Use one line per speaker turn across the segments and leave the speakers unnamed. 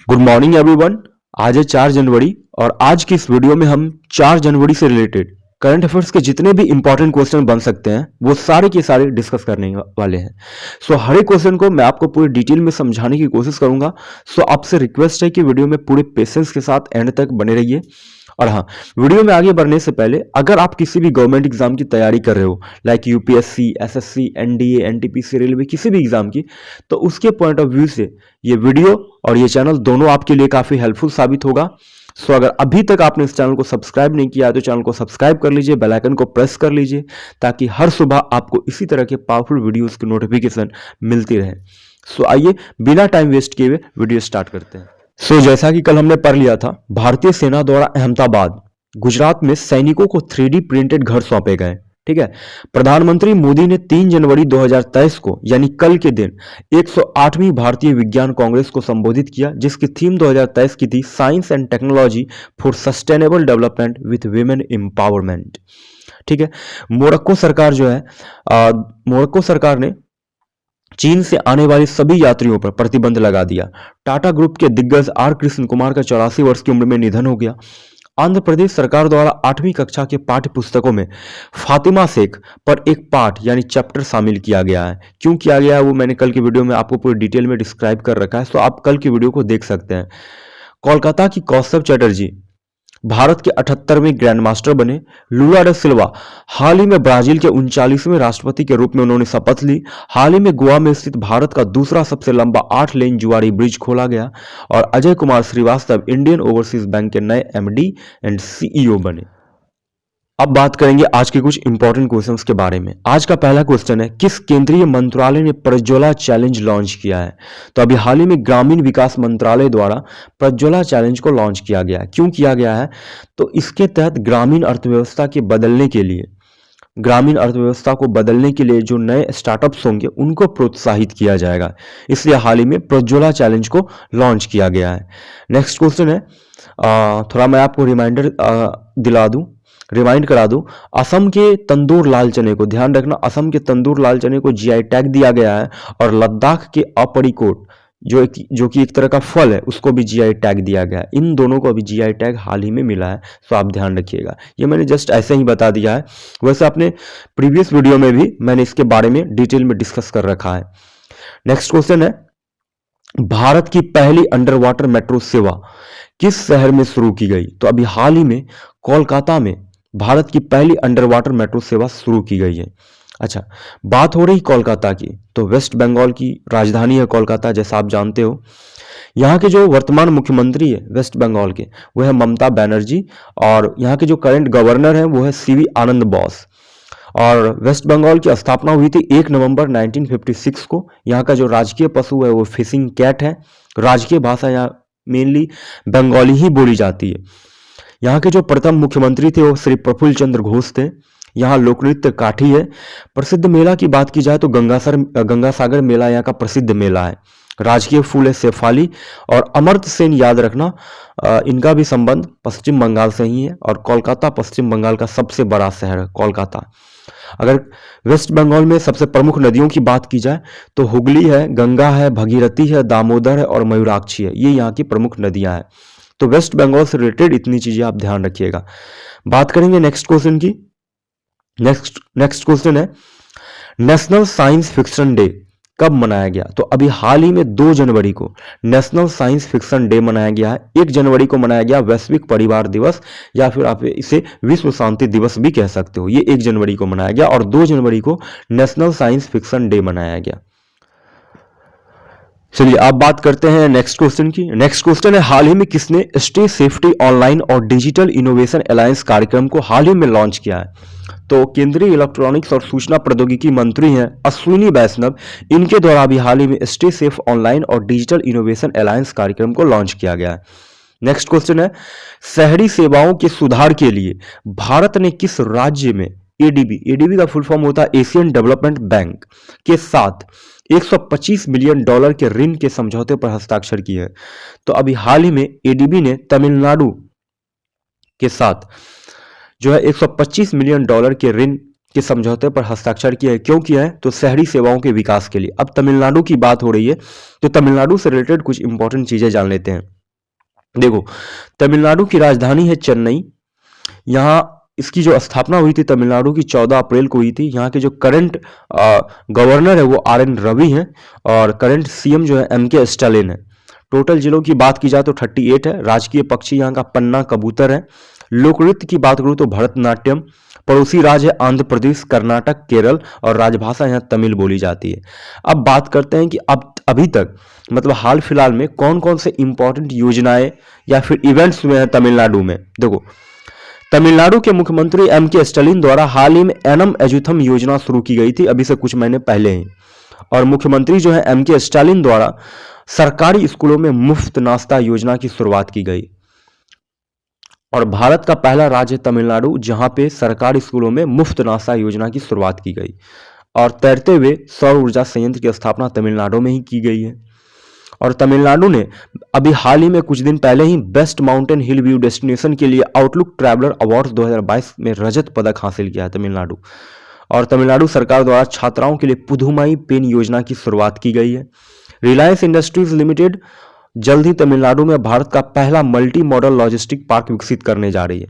Good morning everyone. आज है 4 जनवरी और आज की इस वीडियो में हम 4 जनवरी से रिलेटेड करंट अफेयर्स के जितने भी इंपॉर्टेंट क्वेश्चन बन सकते हैं वो सारे के सारे डिस्कस करने वाले हैं। सो हर एक क्वेश्चन को मैं आपको पूरी डिटेल में समझाने की कोशिश करूंगा। सो आपसे रिक्वेस्ट है कि वीडियो में पूरे पेशेंस के साथ एंड तक बने रहिए। और हाँ, वीडियो में आगे बढ़ने से पहले अगर आप किसी भी गवर्नमेंट एग्जाम की तैयारी कर रहे हो like UPSC, SSC, NDA, NTPC, railway, किसी भी एग्जाम की, तो उसके पॉइंट ऑफ व्यू से ये वीडियो और ये चैनल दोनों आपके लिए काफी हेल्पफुल साबित होगा। सो अगर अभी तक आपने इस चैनल को सब्सक्राइब नहीं किया है तो चैनल को सब्सक्राइब कर लीजिए, बेल आइकन को प्रेस कर लीजिए ताकि हर सुबह आपको इसी तरह के पावरफुल वीडियोस की नोटिफिकेशन मिलती रहे। सो आइए बिना टाइम वेस्ट किए हुए वीडियो स्टार्ट करते हैं। सो जैसा कि कल हमने पढ़ लिया था, भारतीय सेना द्वारा अहमदाबाद गुजरात में सैनिकों को 3D प्रिंटेड घर सौंपे गए। ठीक है, प्रधानमंत्री मोदी ने 3 जनवरी 2023 को यानी कल के दिन 108वीं भारतीय विज्ञान कांग्रेस को संबोधित किया, जिसकी थीम 2023 की थी science and technology for sustainable development with women empowerment. ठीक है, मोरक्को सरकार जो है मोरक्को सरकार ने चीन से आने वाले सभी यात्रियों पर प्रतिबंध लगा दिया। टाटा ग्रुप के दिग्गज आर कृष्ण कुमार का 84 वर्ष की उम्र में निधन हो गया। आंध्र प्रदेश सरकार द्वारा 8वीं कक्षा के पाठ्य पुस्तकों में फातिमा शेख पर एक पाठ यानी चैप्टर शामिल किया गया है। क्यों किया गया है वो मैंने कल की वीडियो में आपको पूरी डिटेल में डिस्क्राइब कर रखा है, तो आप कल की वीडियो को देख सकते हैं। कोलकाता की कौस्तभ चटर्जी भारत के 78वें ग्रैंड मास्टर बने। लुला ड सिल्वा हाल ही में ब्राजील के 39वें राष्ट्रपति के रूप में उन्होंने शपथ ली। हाल ही में गोवा में स्थित भारत का दूसरा सबसे लंबा 8 लेन जुआरी ब्रिज खोला गया। और Ajay Kumar Srivastava Indian Overseas Bank के नए एमडी एंड सीईओ बने। अब बात करेंगे आज के कुछ इंपॉर्टेंट क्वेश्चंस के बारे में। आज का पहला क्वेश्चन है, किस केंद्रीय मंत्रालय ने प्रज्वला चैलेंज लॉन्च किया है? तो अभी हाल ही में ग्रामीण विकास मंत्रालय द्वारा प्रज्वला चैलेंज को लॉन्च किया गया है। क्यों किया गया है? तो इसके तहत ग्रामीण अर्थव्यवस्था को बदलने के लिए जो नए स्टार्टअप्स होंगे उनको प्रोत्साहित किया जाएगा, इसलिए हाल ही में प्रज्वला चैलेंज को लॉन्च किया गया है। नेक्स्ट क्वेश्चन है, थोड़ा मैं आपको रिमाइंड करा दूं, असम के तंदूर लाल चने को, ध्यान रखना, असम के तंदूर लाल चने को जीआई टैग दिया गया है। और लद्दाख के अपरिकोट जो कि एक तरह का फल है उसको भी जीआई टैग दिया गया है। इन दोनों को अभी जीआई टैग हाल ही में मिला है, तो आप ध्यान रखिएगा। ये मैंने जस्ट ऐसे ही बता दिया है, वैसे अपने प्रीवियस वीडियो में भी मैंने इसके बारे में डिटेल में डिस्कस कर रखा है। नेक्स्ट क्वेश्चन है, भारत की पहली अंडर वाटर मेट्रो सेवा किस शहर में शुरू की गई? तो अभी हाल ही में कोलकाता में भारत की पहली अंडर वाटर मेट्रो सेवा शुरू की गई है। अच्छा, बात हो रही कोलकाता की, तो वेस्ट बंगाल की राजधानी है कोलकाता, जैसा आप जानते हो। यहाँ के जो वर्तमान मुख्यमंत्री है वेस्ट बंगाल के, वो है ममता बनर्जी, और यहाँ के जो करंट गवर्नर हैं वो है सीवी आनंद बोस। और वेस्ट बंगाल की स्थापना हुई थी 1 नवंबर 1956 को। यहाँ का जो राजकीय पशु है वो फिशिंग कैट है। राजकीय भाषा यहाँ मेनली बंगाली ही बोली जाती है। यहाँ के जो प्रथम मुख्यमंत्री थे वो श्री प्रफुल्ल चंद्र घोष थे। यहाँ लोक नृत्य काठी है। प्रसिद्ध मेला की बात की जाए तो गंगासागर मेला यहाँ का प्रसिद्ध मेला है। राजकीय फूल है शेफाली। और अमर्त्य सेन, याद रखना, इनका भी संबंध पश्चिम बंगाल से ही है। और कोलकाता पश्चिम बंगाल का सबसे बड़ा शहर है कोलकाता। अगर वेस्ट बंगाल में सबसे प्रमुख नदियों की बात की जाए तो हुगली है, गंगा है, भगीरथी है, दामोदर है और मयूराक्षी है। ये यहाँ की प्रमुख नदियां हैं। तो वेस्ट बंगाल से रिलेटेड इतनी चीजें आप ध्यान रखिएगा। बात करेंगे नेक्स्ट क्वेश्चन की। नेक्स्ट क्वेश्चन है, नेशनल साइंस फिक्शन डे कब मनाया गया? तो अभी हाल ही में 2 जनवरी को नेशनल साइंस फिक्शन डे मनाया गया है। 1 जनवरी को मनाया गया वैश्विक परिवार दिवस, या फिर आप इसे विश्व शांति दिवस भी कह सकते हो। ये 1 जनवरी को मनाया गया और 2 जनवरी को नेशनल साइंस फिक्शन डे मनाया गया। चलिए आप बात करते हैं नेक्स्ट क्वेश्चन की। नेक्स्ट क्वेश्चन है, हाल ही में किसने स्टे सेफ्टी ऑनलाइन और डिजिटल इनोवेशन अलायंस कार्यक्रम को हाल ही में लॉन्च किया है? तो केंद्रीय इलेक्ट्रॉनिक्स और सूचना प्रौद्योगिकी मंत्री हैं अश्विनी वैष्णव। इनके द्वारा भी हाल ही में स्टे सेफ ऑनलाइन और डिजिटल इनोवेशन अलायंस कार्यक्रम को लॉन्च किया गया है। नेक्स्ट क्वेश्चन है, शहरी सेवाओं के सुधार के लिए भारत ने किस राज्य में एडीबी का फुल फॉर्म होता है एशियन डेवलपमेंट बैंक के साथ $125 मिलियन के ऋण के समझौते पर हस्ताक्षर किए हैं? तो अभी हाल ही में एडीबी ने तमिलनाडु के साथ जो है $125 मिलियन के ऋण के समझौते पर हस्ताक्षर किया है। क्यों किया है? तो शहरी सेवाओं के विकास के लिए। अब तमिलनाडु की बात हो रही है तो तमिलनाडु से रिलेटेड कुछ इंपॉर्टेंट चीजें जान लेते हैं। देखो, तमिलनाडु की राजधानी है चेन्नई। यहाँ इसकी जो स्थापना हुई थी तमिलनाडु की 14 अप्रैल को हुई थी। यहाँ के जो करंट गवर्नर है वो RN रवि हैं और करंट CM जो है MK स्टालिन है। टोटल जिलों की बात की जाए तो 38 है। राजकीय पक्षी यहाँ का पन्ना कबूतर है। लोक नृत्य की बात करूँ तो भरतनाट्यम। पड़ोसी राज्य है आंध्र प्रदेश, कर्नाटक, केरल और राजभाषा यहाँ तमिल बोली जाती है। अब बात करते हैं कि अब अभी तक मतलब हाल फिलहाल में कौन कौन से इंपॉर्टेंट योजनाएं या फिर इवेंट्स हुए हैं तमिलनाडु में। देखो, तमिलनाडु के मुख्यमंत्री MK स्टालिन द्वारा हाल ही में एनम एजुथम योजना शुरू की गई थी, अभी से कुछ महीने पहले ही। और मुख्यमंत्री जो है MK स्टालिन द्वारा सरकारी स्कूलों में मुफ्त नाश्ता योजना की शुरुआत की गई। और भारत का पहला राज्य तमिलनाडु जहां पे सरकारी स्कूलों में मुफ्त नाश्ता योजना की शुरुआत की गई। और तैरते हुए सौर ऊर्जा संयंत्र की स्थापना तमिलनाडु में ही की गई है। और तमिलनाडु ने अभी हाल ही में कुछ दिन पहले ही best mountain hill view destination के लिए आउटलुक ट्रैवलर अवार्ड्स 2022 में रजत पदक हासिल किया है तमिलनाडु। और तमिलनाडु सरकार द्वारा छात्राओं के लिए पुधुमाई पेन योजना की शुरुआत की गई है। रिलायंस इंडस्ट्रीज लिमिटेड जल्द ही तमिलनाडु में भारत का पहला मल्टी मॉडल लॉजिस्टिक पार्क विकसित करने जा रही है।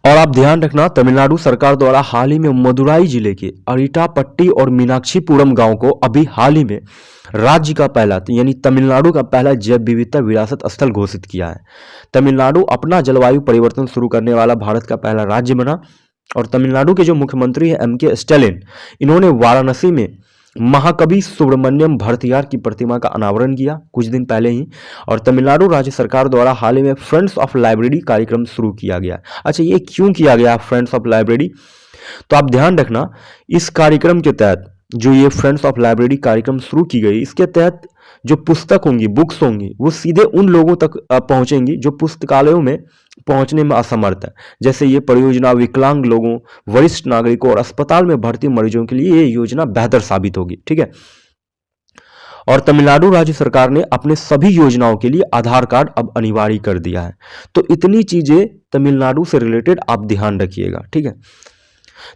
और आप ध्यान रखना, तमिलनाडु सरकार द्वारा हाल ही में मदुराई जिले के अरिटापट्टी और मीनाक्षीपुरम गांव को अभी हाल ही में राज्य का पहला यानी तमिलनाडु का पहला जैव विविधता विरासत स्थल घोषित किया है। तमिलनाडु अपना जलवायु परिवर्तन शुरू करने वाला भारत का पहला राज्य बना। और तमिलनाडु के जो मुख्यमंत्री हैं MK स्टालिन, इन्होंने वाराणसी में महाकवि सुब्रमण्यम भरतियार की प्रतिमा का अनावरण किया कुछ दिन पहले ही। और तमिलनाडु राज्य सरकार द्वारा हाल ही में फ्रेंड्स ऑफ लाइब्रेरी कार्यक्रम शुरू किया गया। अच्छा, ये क्यों किया गया फ्रेंड्स ऑफ लाइब्रेरी? तो आप ध्यान रखना, इस कार्यक्रम के तहत जो ये फ्रेंड्स ऑफ लाइब्रेरी कार्यक्रम शुरू की गई, इसके तहत जो पुस्तक होंगी, बुक्स होंगी, वो सीधे उन लोगों तक पहुंचेंगी जो पुस्तकालयों में पहुंचने में असमर्थ है। जैसे ये परियोजना विकलांग लोगों, वरिष्ठ नागरिकों और अस्पताल में भर्ती मरीजों के लिए ये योजना बेहतर साबित होगी। ठीक है। और तमिलनाडु राज्य सरकार ने अपने सभी योजनाओं के लिए आधार कार्ड अब अनिवार्य कर दिया है। तो इतनी चीजें तमिलनाडु से रिलेटेड आप ध्यान रखिएगा। ठीक है।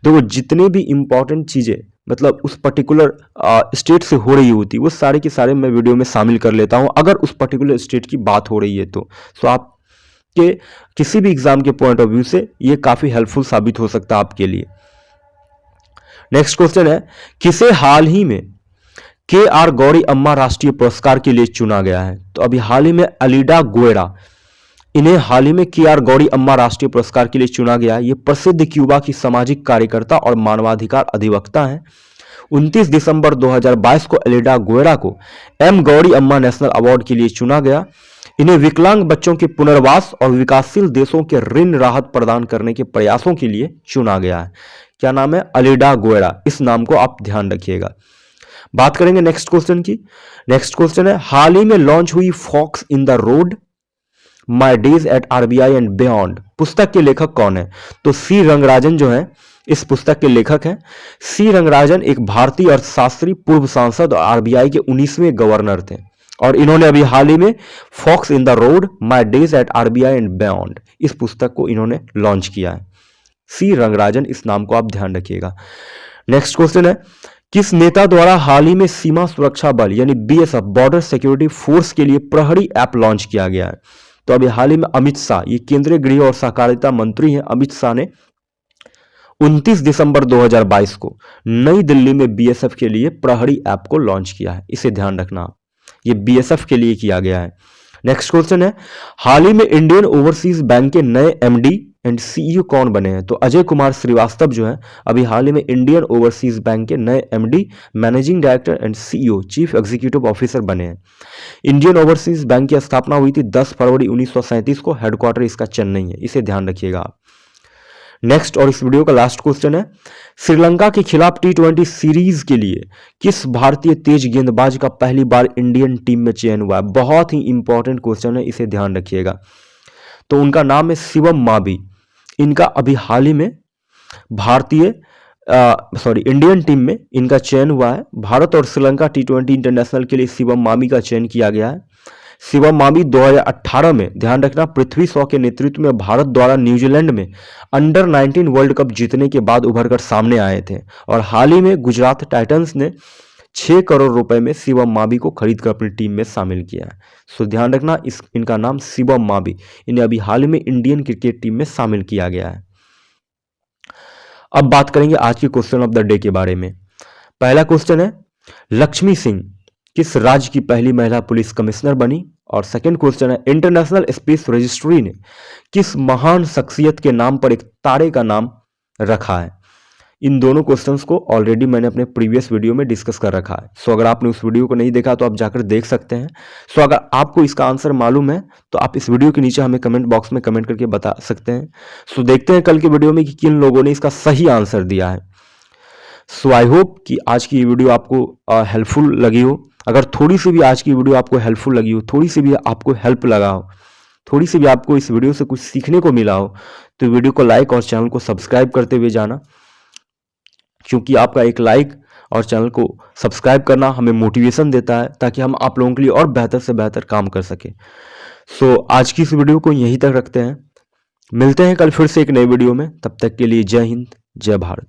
देखो, जितने भी इंपॉर्टेंट चीजें मतलब उस पर्टिकुलर स्टेट से हो रही होती, वो सारे के सारे मैं वीडियो में शामिल कर लेता हूं अगर उस पर्टिकुलर स्टेट की बात हो रही है तो। सो आपके किसी भी एग्जाम के पॉइंट ऑफ व्यू से ये काफी हेल्पफुल साबित हो सकता है आपके लिए। नेक्स्ट क्वेश्चन है, किसे हाल ही में KR गौरी अम्मा राष्ट्रीय पुरस्कार के लिए चुना गया है? तो अभी हाल ही में अलीडा गुएरा, इन्हें हाल ही में KR गौरी अम्मा राष्ट्रीय पुरस्कार के लिए चुना गया है। ये प्रसिद्ध क्यूबा की सामाजिक कार्यकर्ता और मानवाधिकार अधिवक्ता हैं। 29 दिसंबर 2022 को एलिडा गुएरा को M गौरी अम्मा नेशनल अवार्ड के लिए चुना गया। इन्हें विकलांग बच्चों के पुनर्वास और विकासशील देशों के ऋण राहत प्रदान करने के प्रयासों के लिए चुना गया है। क्या नाम है? अलीडा गुएरा। इस नाम को आप ध्यान रखिएगा। बात करेंगे नेक्स्ट क्वेश्चन की। नेक्स्ट क्वेश्चन है, हाल ही में लॉन्च हुई fox in the road my days at RBI and beyond पुस्तक के लेखक कौन है? तो C रंगराजन जो है इस पुस्तक के लेखक हैं। C रंगराजन एक भारतीय अर्थशास्त्री, पूर्व सांसद और RBI के 19वें गवर्नर थे। और इन्होंने अभी हाल ही में fox in the road my days at RBI and beyond इस पुस्तक को इन्होंने लॉन्च किया है। C रंगराजन, इस नाम को आप ध्यान रखिएगा। नेक्स्ट क्वेश्चन है, किस नेता द्वारा हाल ही में सीमा सुरक्षा बल यानी BSF बॉर्डर सिक्योरिटी फोर्स के लिए प्रहरी ऐप लॉन्च किया गया है? तो अभी हाल ही में अमित शाह, ये केंद्रीय गृह और सहकारिता मंत्री हैं, अमित शाह ने 29 दिसंबर 2022 को नई दिल्ली में BSF के लिए प्रहरी ऐप को लॉन्च किया है। इसे ध्यान रखना, ये BSF के लिए किया गया है। नेक्स्ट क्वेश्चन है, हाल ही में इंडियन ओवरसीज बैंक के नए MD एंड CEO कौन बने हैं? तो अजय कुमार श्रीवास्तव जो है अभी हाल ही में इंडियन ओवरसीज बैंक के नए MD, managing director and CEO, chief executive officer बने हैं। इंडियन ओवरसीज बैंक की स्थापना हुई थी 10 फरवरी 1937 को। हेडक्वार्टर इसका चेन्नई है, इसे ध्यान रखिएगा आप। नेक्स्ट और इस वीडियो का लास्ट क्वेश्चन है, श्रीलंका के खिलाफ T20 सीरीज के लिए किस भारतीय तेज गेंदबाज का पहली बार इंडियन टीम में चयन हुआ है? बहुत ही इंपॉर्टेंट क्वेश्चन है, इसे ध्यान रखिएगा। तो उनका नाम है शिवम मावी। इनका अभी हाल ही में इंडियन टीम में इनका चयन हुआ है। भारत और श्रीलंका T20 इंटरनेशनल के लिए शिवम मावी का चयन किया गया है। शिवम मावी 2018 में, ध्यान रखना, पृथ्वी शॉ के नेतृत्व में भारत द्वारा न्यूजीलैंड में अंडर 19 वर्ल्ड कप जीतने के बाद उभर कर सामने आए थे। और हाल ही में गुजरात टाइटंस ने 6 करोड़ रुपए में शिवम मावी को खरीद कर अपनी टीम में शामिल किया है। सो ध्यान रखना, इनका नाम शिवम मावी, इन्हें अभी हाल ही में इंडियन क्रिकेट टीम में शामिल किया गया है। अब बात करेंगे आज के क्वेश्चन ऑफ द डे के बारे में। पहला क्वेश्चन है, लक्ष्मी सिंह किस राज्य की पहली महिला पुलिस कमिश्नर बनी? और सेकंड क्वेश्चन है, इंटरनेशनल स्पेस रजिस्ट्री ने किस महान शख्सियत के नाम पर एक तारे का नाम रखा है? इन दोनों क्वेश्चंस को ऑलरेडी मैंने अपने प्रीवियस वीडियो में डिस्कस कर रखा है। सो अगर आपने उस वीडियो को नहीं देखा तो आप जाकर देख सकते हैं। सो अगर आपको इसका आंसर मालूम है तो आप इस वीडियो के नीचे हमें कमेंट बॉक्स में कमेंट करके बता सकते हैं। सो देखते हैं कल के वीडियो में कि किन लोगों ने इसका सही आंसर दिया है। सो आई होप कि आज की वीडियो आपको हेल्पफुल लगी हो। अगर थोड़ी सी भी आज की वीडियो आपको हेल्पफुल लगी हो, थोड़ी सी भी आपको हेल्प लगा हो, थोड़ी सी भी आपको इस वीडियो से कुछ सीखने को मिला हो, तो वीडियो को लाइक और चैनल को सब्सक्राइब करते हुए जाना, क्योंकि आपका एक लाइक और चैनल को सब्सक्राइब करना हमें मोटिवेशन देता है ताकि हम आप लोगों के लिए और बेहतर से बेहतर काम कर सकें। सो आज की इस वीडियो को यहीं तक रखते हैं। मिलते हैं कल फिर से एक नई वीडियो में। तब तक के लिए जय हिंद, जय भारत।